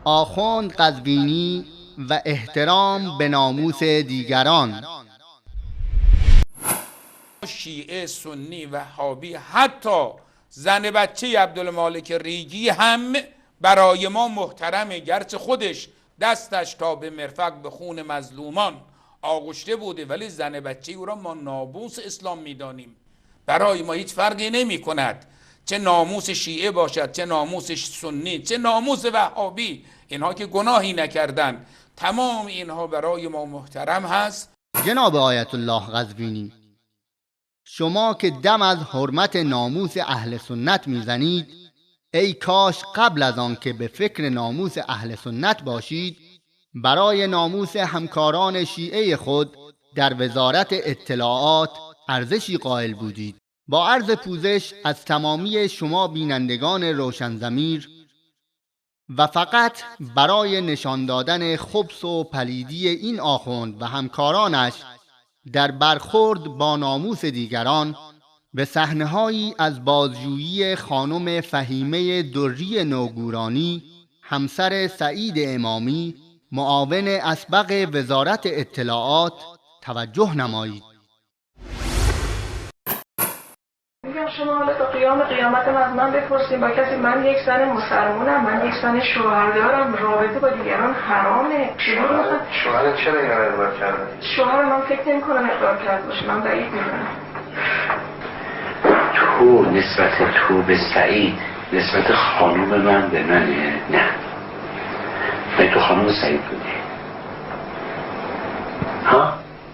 آخوند قزوینی و احترام به ناموس دیگران. شیعه، سنی، وهابی، حتی زن بچه عبدالمالک ریگی هم برای ما محترمه، گرچه خودش دستش تا به مرفق به خون مظلومان آغشته بوده، ولی زن بچه او را ما ناموس اسلام میدانیم. برای ما هیچ فرقی نمی کند چه ناموس شیعه باشد، چه ناموس سنی، چه ناموس وهابی. اینها که گناهی نکردند، تمام اینها برای ما محترم هست. جناب آیت الله قزوینی، شما که دم از حرمت ناموس اهل سنت میزنید، ای کاش قبل از آن که به فکر ناموس اهل سنت باشید، برای ناموس همکاران شیعه خود در وزارت اطلاعات ارزشی قائل بودید. با عرض پوزش از تمامی شما بینندگان روشن ضمیر و فقط برای نشان دادن خبث و پلیدی این آخوند و همکارانش در برخورد با ناموس دیگران، به صحنه‌هایی از بازجویی خانم فهیمه دری نوگورانی، همسر سعید امامی، معاون اسبق وزارت اطلاعات توجه نمایید. میگم شما حالا تا قیامت از من بپرسیم با کسی، من یک زن مسلمانم، من یک زن شوهردارم، رابطه با دیگران حرامه. شوهر چرا این رو اقرار کرده؟ شوهر من فکر نمی کنم اقرار کرده باشه، من بعید میدونم. تو نسبت تو به سعید نسبت خانوم من به منه؟ نه، تو خانوم سعید بودی. ها؟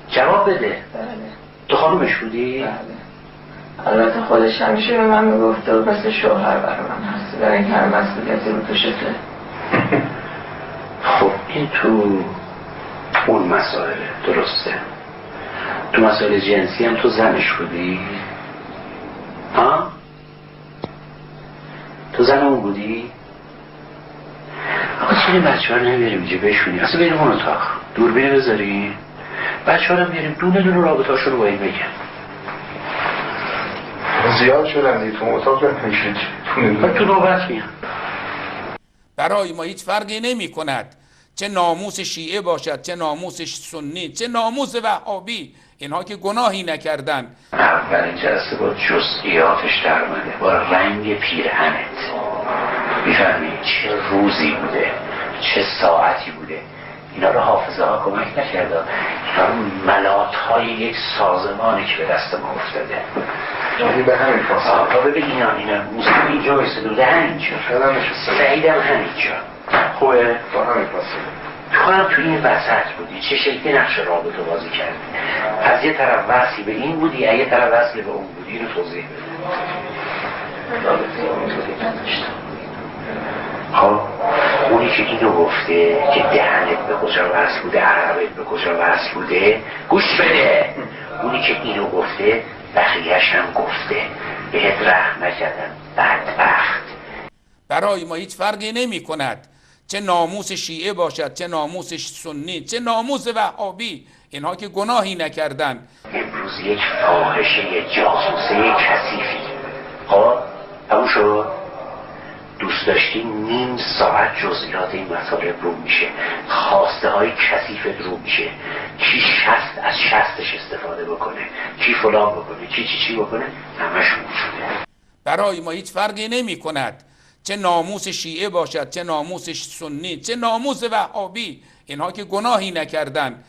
جواب بده. بله. تو خانومش بودی؟ بله. البته خودش همیشه به من میگفته و مثل شوهر برای من هست، برای این هر مسئولیتی رو توشته. خب این تو اون مسائله درسته. تو مسائل جنسی هم تو زنش بودی؟ ها؟ تو زن اون بودی؟ آقا چرا این بچه ها رو نمیاریم اینجا بشونیم؟ اصلا بریم اون اتاق دوربین بذاریم، بچه ها رو میاریم دونه دونه رابطه هاشون رو با این بگم. زیاد شدن دیگه، تو اتاق نمیشید تو نوبت میام. برای ما هیچ فرقی نمی کند چه ناموس شیعه باشد، چه ناموس سنی، چه ناموس وهابی. اینها که گناهی نکردند. اولین جلسه با جزئیاتش در اومده، با رنگ پیرهنت، میفهمی چه روزی بوده، چه ساعتی بوده. اینا رو حافظه ها کمک نکرده، اینا رو ملات های یک سازمانی که به دست ما افتاده. یعنی به همین فاصله آقا ببین اینا موسیقی اینجا بایستده همینجا، سعیدم همینجا. خوبه؟ با همین فاصله تو هم تو این وسط بودی، چه شکلی نقش رابطه بازی کردی؟ از یه طرف وصلی به این بودی، از یه طرف وصلی به اون بودی. اینو توضیح بده. رابطه اونجوری نداشتم. خب اونی که اینو گفته که دهنت به کجا وصل بوده، عربت به کجا وصل بوده، گوش بده. اونی که اینو گفته بقیه‌اش هم گفته، بهت رحم نکردن، بدبخت. برای ما هیچ فرقی نمی کند چه ناموس شیعه باشد، چه ناموس سنی، چه ناموس وهابی. اینها که گناهی نکردند. امروز یک فاحشه جاسوسه کثیفی، خب همون شد. دوست داشتی نیم ساعت جزئیات این مطالب رو میشه، خواسته های کثیفت رو میشه، کی از شستش استفاده بکنه، کی فلان بکنه، کی چی بکنه، همش موجوده. برای ما هیچ فرقی نمی کند چه ناموس شیعه باشد، چه ناموس سنی، چه ناموس وهابی. اینها که گناهی نکردند.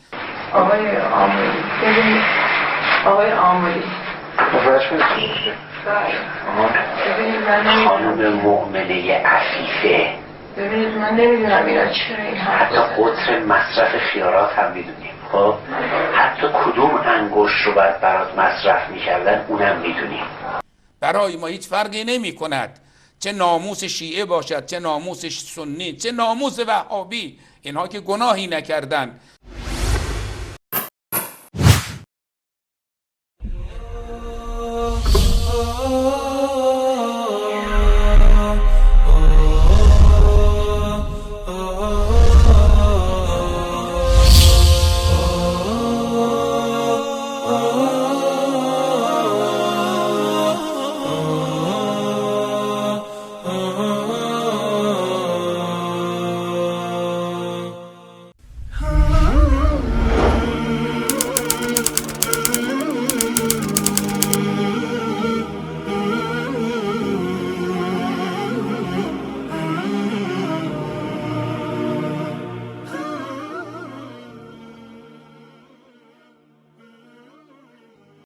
آقای آملی، ببینید آقای آملی، ببینید من خانم مؤمنه عفیفه، ببینید من نمیدونم اینا چرا این حتی قطر مصرف خیارات هم میدونیم. خب حتی کدوم انگشت رو باید برات مصرف میکردن اونم میدونیم. برای ما هیچ فرقی نمی کند چه ناموس شیعه باشد، چه ناموس سنی، چه ناموس وهابی. اینها که گناهی نکردند.